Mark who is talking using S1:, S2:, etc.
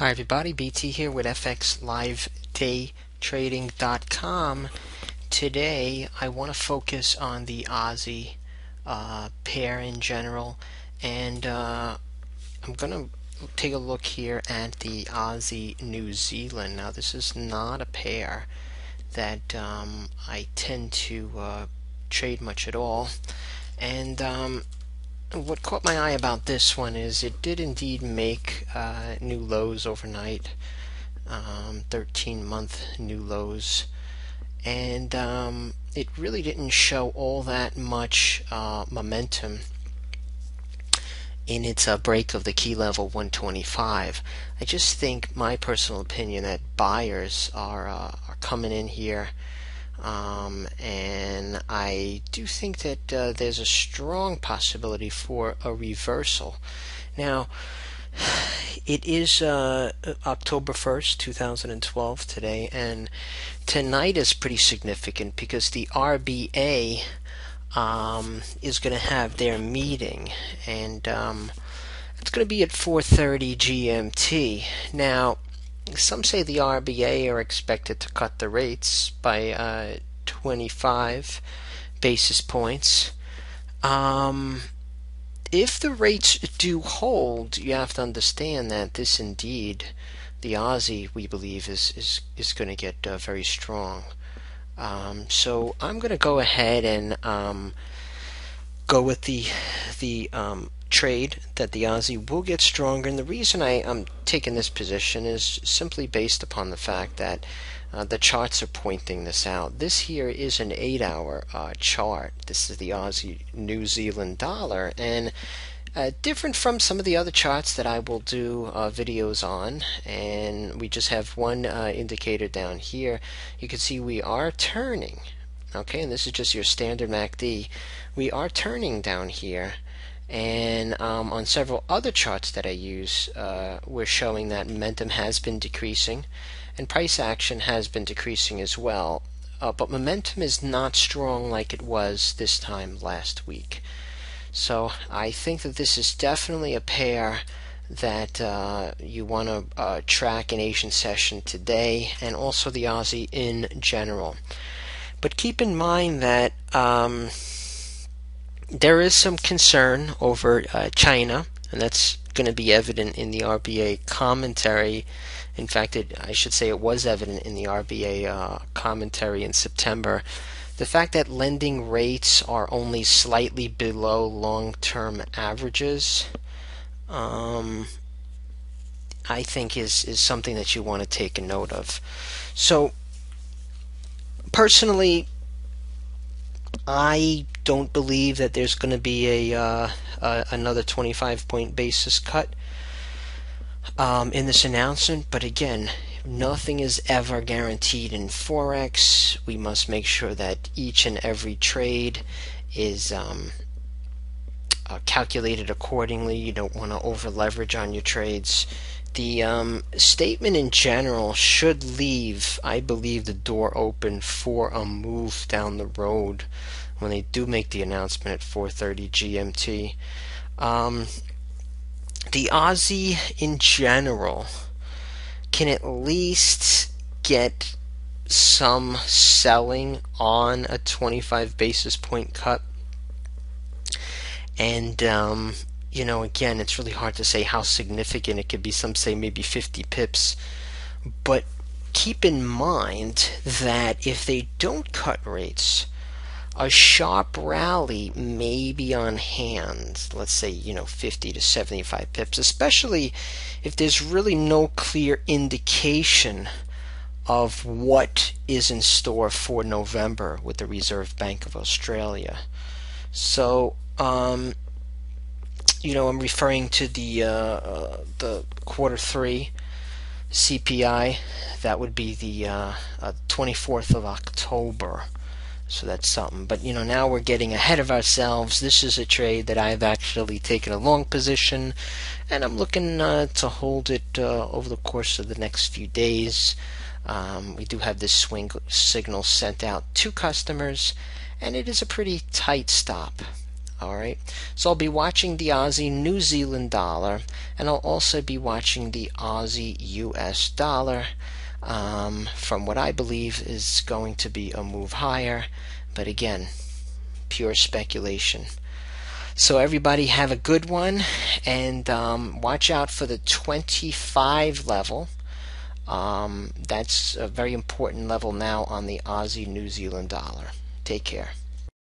S1: Hi everybody, BT here with FXLiveDayTrading.com. Today I want to focus on the Aussie pair in general, and I'm going to take a look here at the Aussie New Zealand. Now this is not a pair that I tend to trade much at all, and what caught my eye about this one is it did indeed make new lows overnight, 13-month new lows, and it really didn't show all that much momentum in its break of the key level 125. I just think, my personal opinion, that buyers are coming in here. And I do think that there's a strong possibility for a reversal. Now, it is October 1st, 2012 today, and tonight is pretty significant because the RBA is going to have their meeting, and it's going to be at 4:30 GMT. Now, some say the RBA are expected to cut the rates by 25 basis points. If the rates do hold, you have to understand that this indeed, the Aussie, we believe, is going to get very strong. So I'm going to go ahead and go with the trade that the Aussie will get stronger, and the reason I'm taking this position is simply based upon the fact that the charts are pointing this out. This here is an 8-hour chart. This is the Aussie New Zealand dollar, and different from some of the other charts that I will do videos on, and we just have one indicator down here. You can see we are turning, okay, and this is just your standard MACD. We are turning down here, and on several other charts that I use, we're showing that momentum has been decreasing and price action has been decreasing as well, but momentum is not strong like it was this time last week. So I think that this is definitely a pair that you want to track in Asian session today, and also the Aussie in general. But keep in mind that there is some concern over China, and that's going to be evident in the RBA commentary. In fact, I should say it was evident in the RBA commentary in September. The fact that lending rates are only slightly below long-term averages, I think is something that you want to take a note of. So, personally, I don't believe that there's going to be another 25-point basis cut in this announcement, but again, nothing is ever guaranteed in Forex. We must make sure that each and every trade is calculated accordingly. You don't want to over leverage on your trades. The statement in general should leave, I believe, the door open for a move down the road when they do make the announcement at 4:30 GMT. The Aussie in general can at least get some selling on a 25 basis point cut, and you know, again, it's really hard to say how significant it could be. Some say maybe 50 pips, but keep in mind that if they don't cut rates, a sharp rally may be on hand. Let's say, 50 to 75 pips, especially if there's really no clear indication of what is in store for November with the Reserve Bank of Australia. So, I'm referring to the Q3 CPI. That would be the 24th of October. So that's something. But now we're getting ahead of ourselves. This is a trade that I've actually taken a long position, and I'm looking to hold it over the course of the next few days. We do have this swing signal sent out to customers, and it is a pretty tight stop. Alright, so I'll be watching the Aussie New Zealand dollar, and I'll also be watching the Aussie US dollar, from what I believe is going to be a move higher, but again, pure speculation. So everybody have a good one, and watch out for the 25 level. That's a very important level now on the Aussie New Zealand dollar. Take care.